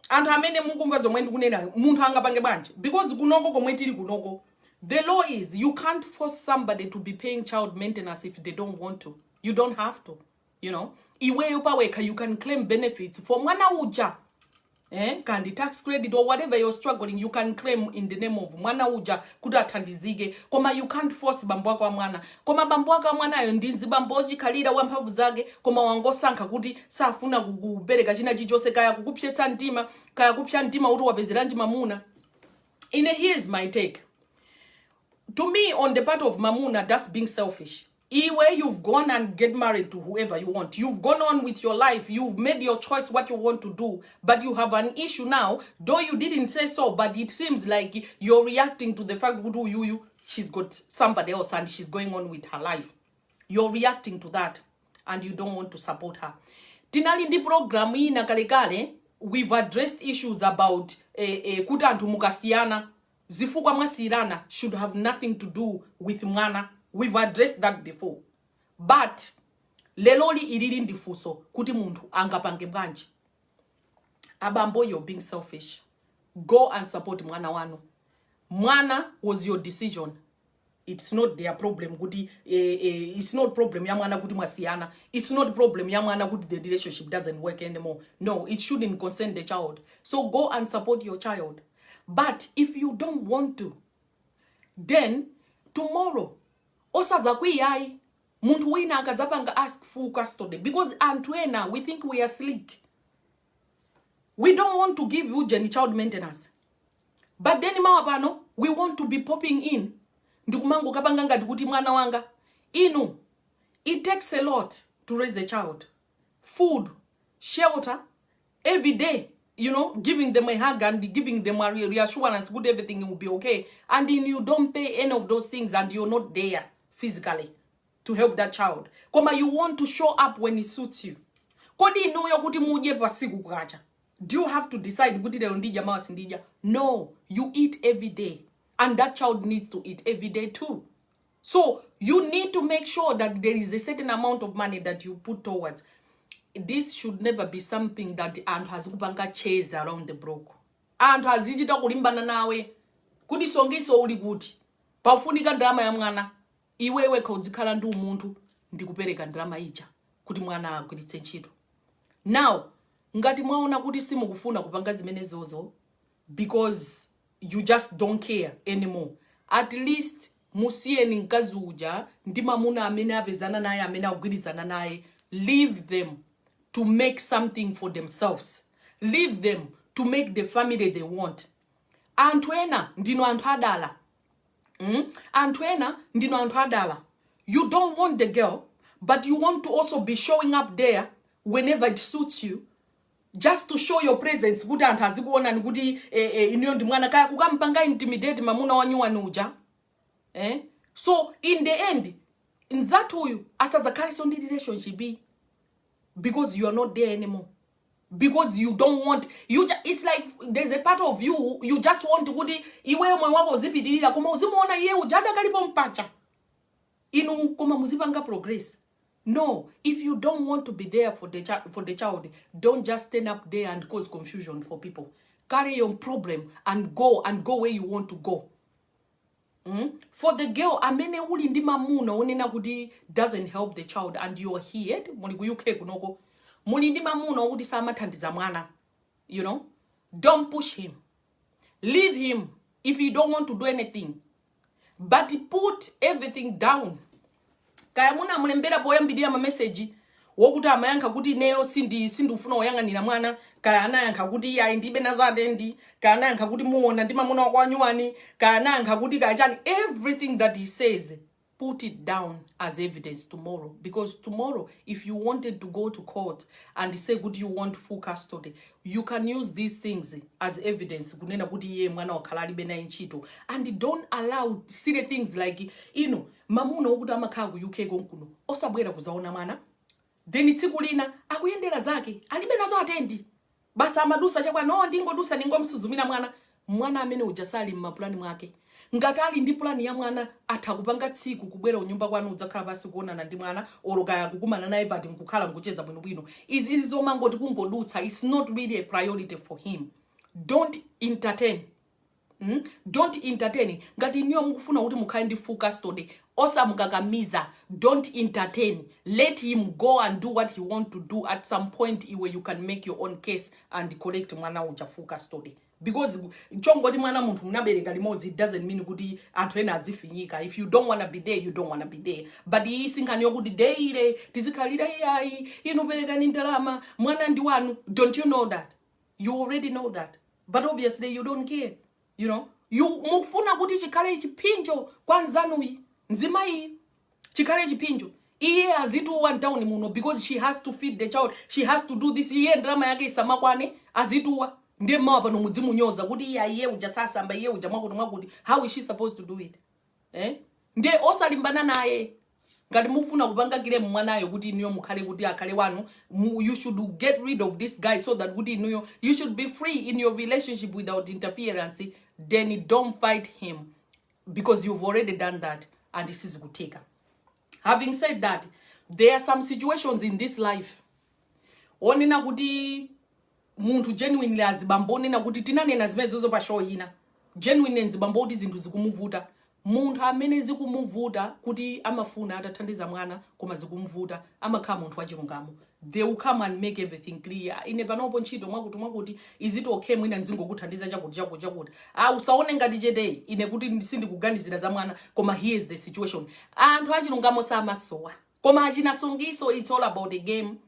anthu amene mukumva zomwe ndikunena munthu angapange bwanji because kunoko komwe tili kunoko the law is you can't force somebody to be paying child maintenance if they don't want to. You don't have to, iweyo paweka you can claim benefits for mwana uja kandi tax credit or whatever you're struggling you can claim in the name of mwana uja kuti athandizike koma you can't force bambo wako wa mwana koma bambo wako wa mwanayo ndi bamboji khalira wamphamvu zake koma wangosankha kuti safuna kukubereka china chichonse kaya kukupyetsa mtima kaya kupsya mtima kuti wapezeranji mamuna. Here's my take. To me, on the part of mamuna, that's being selfish. Where you've gone and get married to whoever you want. You've gone on with your life. You've made your choice what you want to do. But you have an issue now. Though you didn't say so, but it seems like you're reacting to the fact that she's got somebody else and she's going on with her life. You're reacting to that and you don't want to support her. Tinali ndi program hii na kalekale, we've addressed issues about kuta antu mukasiyana. Zifukwa mwasirana should have nothing to do with mwana. We've addressed that before. But leloli ilili ndifuso kuti muntu angapange bwanji. Abambo, you're being selfish. Go and support mwana wanu. Mwana was your decision. It's not their problem. It's not problem ya mwana kuti mwasiyana. It's not problem ya mwana kuti the relationship doesn't work anymore. No, it shouldn't concern the child. So go and support your child. But if you don't want to, then tomorrow osazakuyai muntu wina akazapanga ask full custody because antwena we think we are slick. We don't want to give you child maintenance. But then mawapano we want to be popping in. Ndikumango kapanga ngati kuti mwana wanga inu. It takes a lot to raise a child. Food, shelter, every day, you know, giving them a hug and giving them a reassurance, good, everything will be okay. And then you don't pay any of those things and you're not there physically to help that child. Koma, you want to show up when it suits you. Kodi inuyo kuti muje pasiku kukacha. Do you have to decide kuti lero ndija mawa sindija? No, you eat every day. And that child needs to eat every day too. So you need to make sure that there is a certain amount of money that you put towards. This should never be something that and has kupanga chase around the block. And has ichita kulimbana nawe. Kuti songiso uli kuti. Pafunika ndrama ya mwana. Iwewe kaudzikhala ndi umuntu ndikupereka ndrama ija kuti mwana agwiritse ntchito. Now, ngati mwaona kuti simukufuna kupanga zimene zozo because you just don't care anymore. At least musiyeni mkazi uja ndi mamuna amene apezana naye amene agwirizana naye. Leave them to make something for themselves. Leave them to make the family they want. Anthu ena ndino anthu adala. Anthu ena ndino anthu adala. You don't want the girl, but you want to also be showing up there whenever it suits you. Just to show your presence. Kuti anthu azikuona nikuti iniyo ndi mwana kaya kukampanga intimidate mamuna wanyuwani uja. So in the end, nzatuyu asazakaliso ndi relationship because you are not there anymore. Because you don't want, it's like there's a part of you just want kuti iwe mwe wako zipitirira koma uzimuona iye ujada kalipo mpacha. Inu koma muzipanga progress. No, if you don't want to be there for the child, don't just stand up there and cause confusion for people. Carry your problem and go where you want to go. For the girl, amene uli ndi mamuna onena kuti doesn't help the child and you are here, muli ku UK kunoko, muli ndi mamuna okuti samathandiza mwana, you know, don't push him. Leave him if you don't want to do anything. But put everything down. Kaya muna mulembera poyambirira ma message wokuti amayankha kuti neyo sindufuna oyang'anira mwana, kaya anayankha kuti yayi ndibe nazatendi, kaya anayankha kuti muona ndi mamuna wako anyuwani, kaya anayankha kuti kachani. Everything that he says, put it down as evidence tomorrow. Because tomorrow, if you wanted to go to court and say good you want full custody, you can use these things as evidence. Kunena kuti ye mwana wakhalali bena inchito. And don't allow silly things like, you know, mamuna wokuti amakhala ku UK konkuno osabwera kuzaona mwana. Then tsiku lina akuyendera zake alibe nazo atendi. Basa amadusa chakwa no ndingodusa ningomsuzumira mwana amene ujasali mmapulani mwake. Ngati ali ndi plani ya mwana atakupanga tsiku kubwera unyumba kwanu udzakhala basi kuonana ndi mwana orokaya kukumana naye pati nkukhala nkucheza bwinobwino. Izi zomangoti kungodutsa, it's not really a priority for him. Don't entertain. Don't entertain. Ngati niyo mukufuna kuti mukhale ndi full custody, osa mukakamiza, don't entertain. Let him go and do what he want to do. At some point where you can make your own case and collect mwana uja full custody. Because chongoti mwana munthu munabereka limodzi, it doesn't mean kuti anthu ena adzifinyika. If you don't want to be there, you don't want to be there. But isinkhani yokuti deire tizikhalira iyayi inobereka ni ndalama mwana ndi wanu. Don't you know that? You already know that. But obviously you don't care. You know, you mufuna kuti chikhale chipinjo kwa nzanuyi nzimayi chikhale chipinjo. Iye azituwa ntauni muno because she has to feed the child, she has to do this. Iye ndrama yake isamakwane azituwa ndiye mama pano mudzimunyoza kuti iye ujasasamba iye ujamwakuti how is she supposed to do it? Ndiye osalimbana naye. Ngati mufuna kupanga kile mwanayo kuti niyo mukhale kuti akhale wanu, you should get rid of this guy so that kuti niyo you should be free in your relationship without interference. Then don't fight him because you've already done that and this is kuteka. Having said that, there are some situations in this life onena kuti muntu genuinely azibambo, onena kuti tinanena zimene zozo pa show ina genuinely nzibambo kuti zinthu zikumuvuta. Munthu amene zikumuvuta kuti amafuna atathandiza mwana koma zikumvuta amakhala munthu wachilungamo. They will come and make everything clear. Ine panopo ntchito mwakuti is it okay mwina nzingokuthandiza chakuti. Usaone ngati chete ine kuti ndisindikuganizira za mwana koma here is the situation. Anthu achilungamo samasowa. Koma achinasongiso, it's all about the game.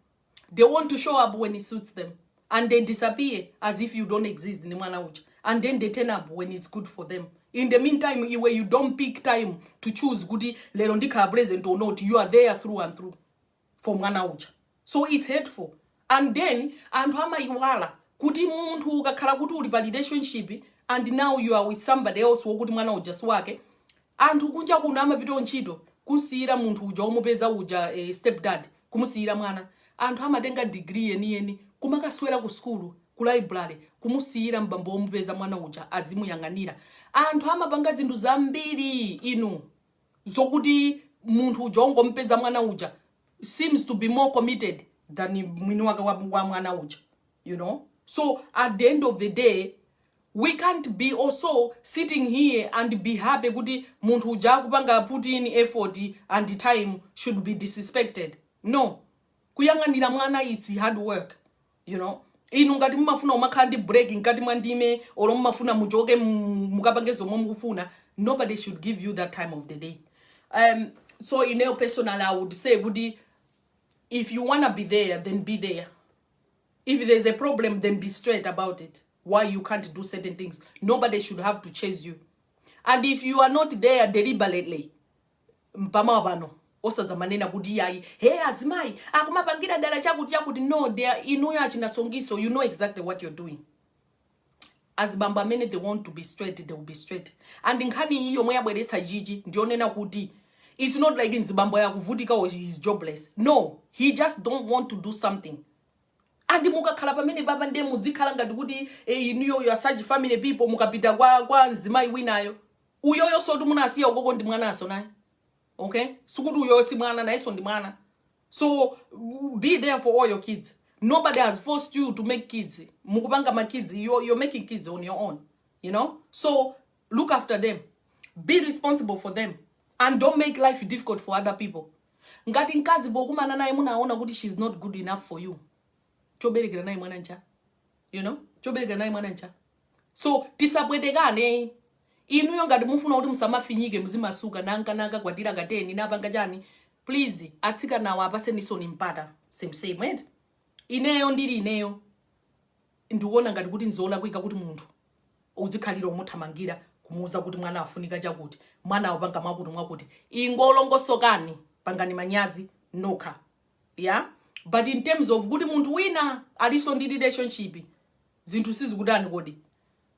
They want to show up when it suits them. And they disappear as if you don't exist in mwana uja. And then they turn up when it's good for them. In the meantime, where you don't pick time to choose goody lero ndikhala present or not, you are there through and through. for mwana uja. So it's hateful. And then anthu amayiwala kuti munthu ukakhala kuti uli pa relationship and now you are with somebody else wokuti mwana uja swake, anthu kunja kuno amapita ntchito kusiyira munthu uja omupeza uja stepdad kumusiyira mwana. Anthu amatenga degree yeni kumakaswera ku school ku library kumusiyira mbambo omupeza mwana uja azimuyang'anira. Anthu amapanga zinthu zambiri inu zokuti munthu uja ongompeza mwana uja seems to be more committed than mwini wake wa mwana uja, you know. So at the end of the day, we can't be also sitting here and be happy kuti munthu uja akupanga put in effort and time should be disrespected. No, kuyang'anira mwana is hard work, you know. Inu ngati mumafuna umakhala ndi break ngati mwandime olo mumafuna muchoke mukapange zomwe mukufuna, nobody should give you that time of the day. So in a personal, I would say, Woody, if you wanna be there, then be there. If there's a problem, then be straight about it. Why you can't do certain things. Nobody should have to chase you. And if you are not there deliberately, mpama wabano, osa zamanena kuti yai, hey azimai, akumapangira dala chakuti, no, they are inuya achinasongi, so you know exactly what you're doing. As bamba mene they want to be straight, they will be straight. And in kani iyo moya bwelesa jiji, ndionena kuti, it's not like in Zimbabwe kuvutika or he's jobless. No, he just don't want to do something. And muka kalapa mene baba nde muzikala ngati kuti iniyo you are such family people mukapita kwa nzimai winayo. Uyoyo so munasiya ukoko ndi mwana aso naye. Okay? Sukuti uyoyo si mwana na iso ndi mwana. So be there for all your kids. Nobody has forced you to make kids. Mukupanga ma kids, you're making kids on your own. You know? So look after them. Be responsible for them. And don't make life difficult for other people. Ngati nkazi bokumana naye munaona kuti she's not good enough for you. Choberekera naye mwana ncha. You know? Choberekera naye mwana ncha. So tisapwetekane. Inuyo ngati mufuna kuti musamafinyike muzimasuka nanka kwatira gateni napanga chani. Please, atsika nawo apaseniso ni mpata. Same right? Ineyo ndiri ineyo. Ndikuona ngati kuti nzola kuika kuti munthu uzikhalira umuthamangira kumuza kuti mwana afunika chakuti. Mwana wapanga mwakuti. Ingolongosokani pangani manyazi nokha. Yeah? But in terms of kuti munthu wina aliso ndi relationship, zinthu sizikudani kodi.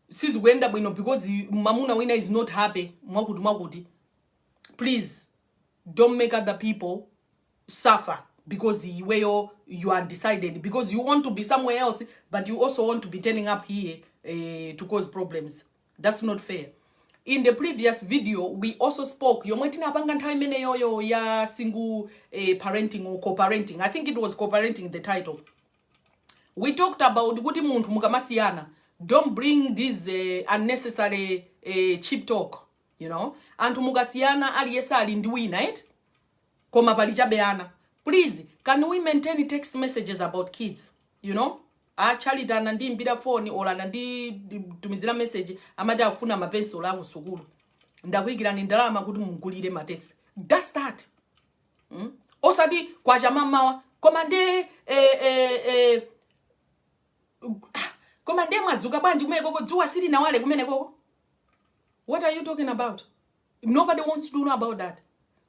Sizikuenda bwino because mamuna wina is not happy mwakuti. Please don't make other people suffer because you are undecided, because you want to be somewhere else but you also want to be turning up here to cause problems. That's not fair. In the previous video, we also spoke yomwetina apanga nthawi imene yoyo ya single parenting or co-parenting. I think it was co-parenting the title. We talked about kuti munthu mukamasiyana, don't bring this unnecessary cheap talk, you know. Anthu mukasiyana aliyesa ali ndi wina, right? Koma pali chabeana. Please, can we maintain text messages about kids, you know? Achalitana ndi mbira phone ola ndi tumizira message amati afuna mapeso la kusukulu. Ndakuikira ni ndalama kuti mungulire ma text. That's that. Osati kwa chamamawa komande komande mwadzuka bwanji kumene koko dzuwa sili na wale kumene koko. What are you talking about? Nobody wants to know about that.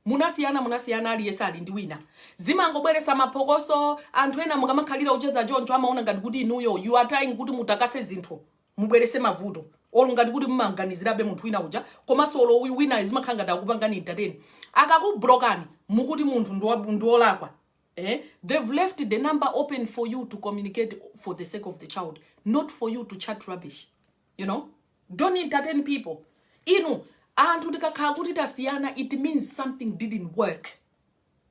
Munasiyana aliyesa ali ndi wina. Zimangobweresa maphokoso, anthu ena mukamakhalira ucheza choncho amaona ngati kuti inuyo you are trying kuti mutakase zinthu, mubwerese mavuto. Olo ngati kuti mumanganizirabe munthu wina uja, komanso olo wina izimakhala ngati akupangani entertain. Akakublokani, mukuti munthu ndiolakwa. They've left the number open for you to communicate for the sake of the child, not for you to chat rubbish. You know? Don't entertain people. Inu anthu tikakhala kuti tasiyana, it means something didn't work.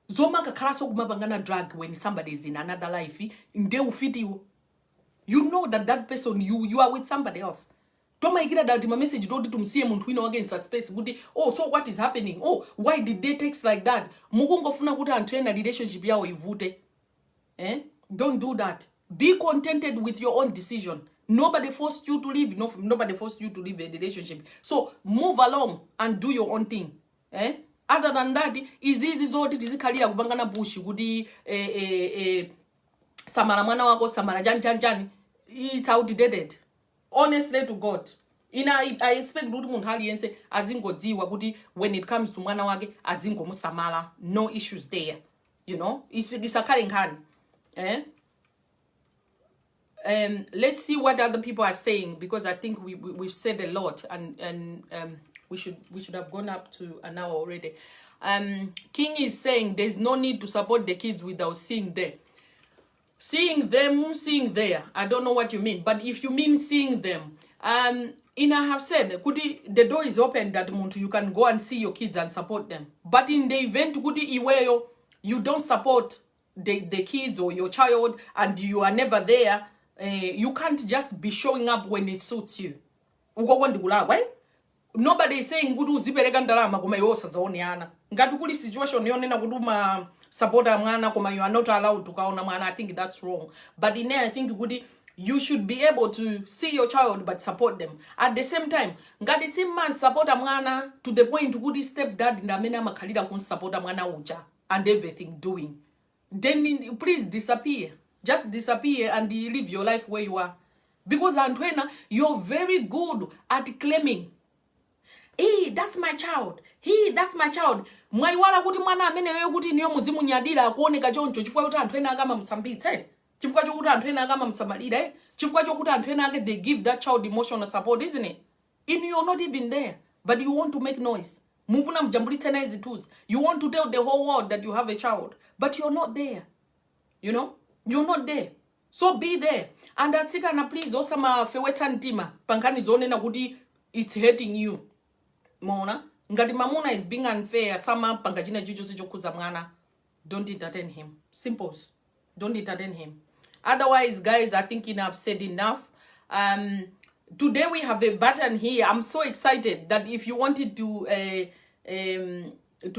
Zoma kakhala kumapangana drug when somebody is in another life, nde ufiti you. You know that person you are with somebody else. Toma ikira that my message don't tumsiye munthu wina wake in suspense kuti so what is happening? Oh, why did they text like that? Mukungofuna kuti anthu ena relationship yawo ivute. Don't do that. Be contented with your own decision. Nobody forced you to leave. Nobody forced you to leave a relationship. So move along and do your own thing. Other than that, izizi zoti tizikhalira kupangana bush kuti samara mwana wako samara jan. It's outdated. Honestly to God. I expect kuti munthu aliyense azingodziwa kuti when it comes to mwana wake azingomusamala. No issues there. you know, isakhale nkhani. Let's see what other people are saying, because I think we've said a lot, and we should have gone up to an hour already. King is saying there's no need to support the kids without seeing them. Seeing them, seeing there. I don't know what you mean, but if you mean seeing them, in I have said, the door is open that month, you can go and see your kids and support them. But in the event iweyo, you don't support the kids or your child and you are never there, you can't just be showing up when it suits you. Nobody is saying kuti uzipereka ndalama koma iwe osazaoneana. Ngati kuli situation yonena kuti uma supporta mwana koma you are not allowed to kaona mwana, I think that's wrong. But in there, I think kuti you should be able to see your child but support them. At the same time, ngati si man supporta mwana to the point kuti stepdad ndamene amakhalira kun supporta mwana uja and everything doing, then please disappear. Just disappear and live your life where you are. Because Antwena, you're very good at claiming, hey, that's my child. Hey, that's my child. Mwaiwala kuti mwana amene wewe kuti niyo muzimu nyadira akuoneka choncho chifukwa kuti Antwena akama msambitse. Chifukwa chokuti Antwena akama msamalira. Chifukwa chokuti Antwena ake they give that child emotional support, isn't it? And you're not even there, but you want to make noise. Muvuna mjambulitse na hizi tools. You want to tell the whole world that you have a child, but you're not there. You know? You're not there. So be there. And that's it. And please, osama feweta ntima. Pankani zone na kuti it's hurting you. Mona. Ngati mamuna is being unfair. Sama pankajina juju sijo kuza mwana. Don't entertain him. Simples. Don't entertain him. Otherwise, guys, I think I've said enough. Today we have a button here. I'm so excited that if you wanted to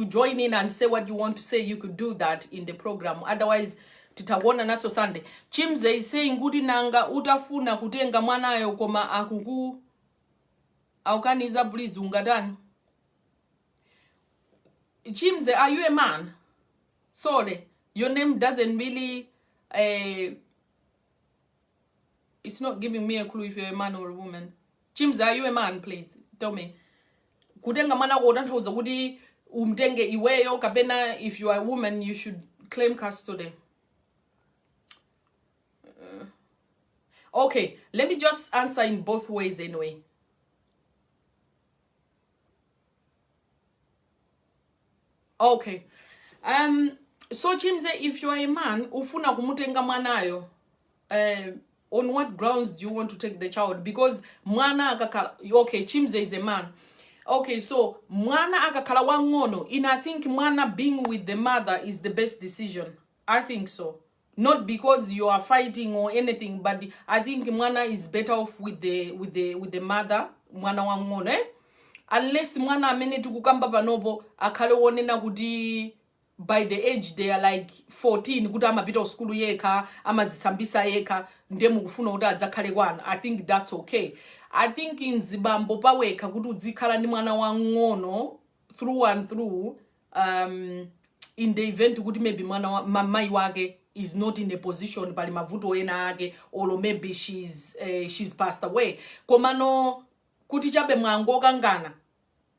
join in and say what you want to say, you could do that in the program. Otherwise, titawona naso Sunday. Chimze is saying kuti nanga utafuna kutenga mwanayo koma akuku aukaniza please ungadani. Chimze, are you a man? Sorry, your name doesn't really it's not giving me a clue if you're a man or a woman. Chimze, are you a man, please? Tell me. Kutenga mwana wodantoza kuti umtenge iweyo kapena, if you are a woman you should claim custody. Okay, let me just answer in both ways anyway. Okay. So Chimze, if you are a man, ufuna kumutenga mwanayo, on what grounds do you want to take the child? Because mwana akakala, okay, Chimze is a man. Okay, so mwana akakala wangono, and I think mwana being with the mother is the best decision. I think so. Not because you are fighting or anything, but I think mwana is better off with the mother. Mwana wangono, unless mwana amene tukukamba panopo akale wonena kuti by the age they are like 14 kuti amapita school yeka amazisambisa yeka ndemu kufuna kuti adzakhale kwana. I think that's okay. I think in Zibambo paweka kuti udzikhala ndi mwana wangono through and through, in the event kuti maybe mwana mamai wake is not in a position pali mavuto ena ake, or maybe she's passed away. Komano kuti chabe mwango kangana,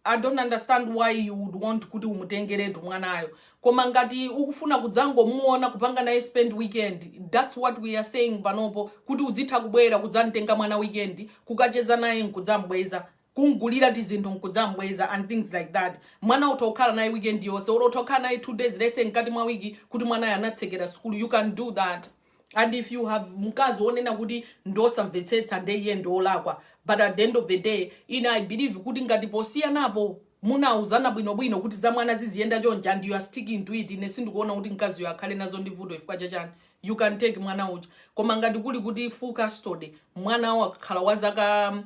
I don't understand why you would want kuti umutengere mwanayo. Koma ngati ukufuna kudzango muona kupanga naye spend weekend, that's what we are saying panopo, kuti udzitha kubwera kudzantenga mwana weekend, kukacheza naye nkudzambweza, kungulira tizinthu nkudzambweza and things like that. Mwana utokhala naye weekend yose, or utokhala naye 2 days lese nkati mwa wiki kuti mwana anatsekera school. You can do that. And if you have mkazi onena kuti ndosamvetsetsa ndeye ndolakwa, but at the end of the day, I believe kuti ngati posiya napo munauzana bwino kuti za mwana zizienda chonje and you are sticking to it, ine sindikuona kuti mkazi akhale nazo ndivuto ifika chachani, you can take mwana uja. Koma ngati kuli kuti full custody, mwana wakhala wazaka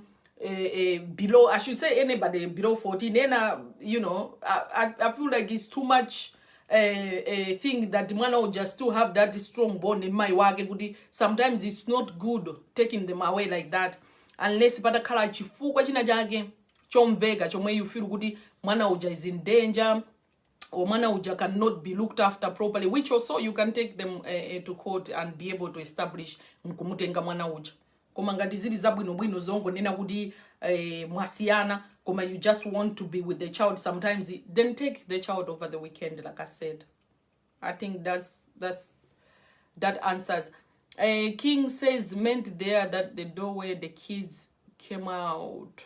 below, I should say anybody below 14, and you know, I feel like it's too much a thing that mwana will just to have that strong bond in my wake kuti sometimes it's not good taking them away like that, unless patakhala chifukwa china chake chomveka chomwe you feel kuti mwana uja is in danger, or mwana uja cannot be looked after properly, which also you can take them to court and be able to establish nkumutenga mwana uja. Koma ngati zili zabwino zongo nena kuti mwasiyana, koma you just want to be with the child sometimes, then take the child over the weekend, like I said. I think that answers. King says meant there that the doorway the kids came out.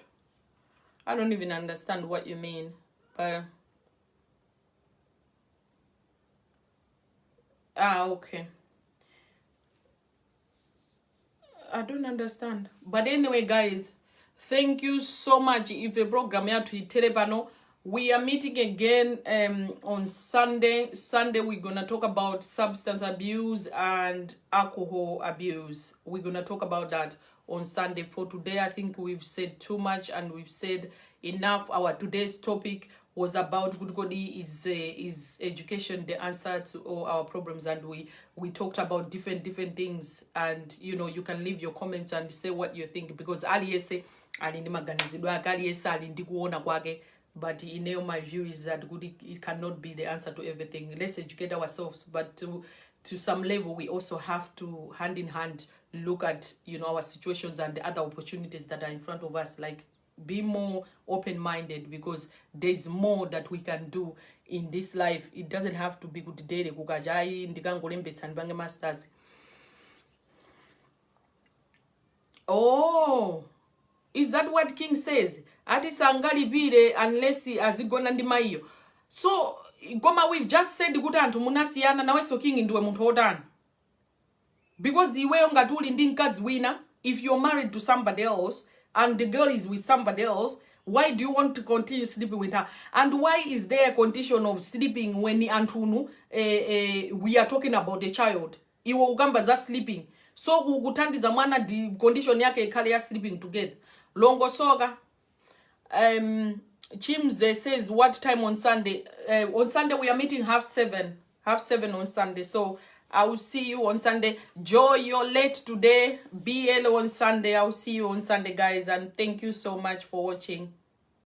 I don't even understand what you mean, but okay. I don't understand. But anyway, guys, thank you so much. If a program here to Telepano, we are meeting again on Sunday. Sunday, we're going to talk about substance abuse and alcohol abuse. We're going to talk about that on Sunday. For today, I think we've said too much and we've said enough. Our today's topic was about Good Godi is education the answer to all our problems, and we talked about different things, and you know, you can leave your comments and say what you think, because aliyese alindi maganizidwa ake, aliyese alindi kuona kwake, but in my view is that good it cannot be the answer to everything. Let's educate ourselves, but to some level we also have to hand in hand look at, you know, our situations and the other opportunities that are in front of us, like be more open-minded, because there's more that we can do in this life. It doesn't have to be good daily kukajai ndikangolembetsa ndipange masters. Oh, is that what King says? Ati sangalipire unless azigona ndi maiyo. So goma, we've just said kuti anthu munasiyana nawe, so King ndiwe munthu otani, because iweyo ngati uli ndi mkazi wina, if you're married to somebody else and the girl is with somebody else, why do you want to continue sleeping with her? And why is there a condition of sleeping when antunu we are talking about the child? Iwo ugamba za sleeping. So kutandiza mwana the condition yake ikhale ya sleeping together. Longo soga. Chimze says what time on Sunday? On Sunday we are meeting 7:30 on Sunday. So I will see you on Sunday. Joy, you're late today. BL on Sunday. I'll see you on Sunday, guys. And thank you so much for watching.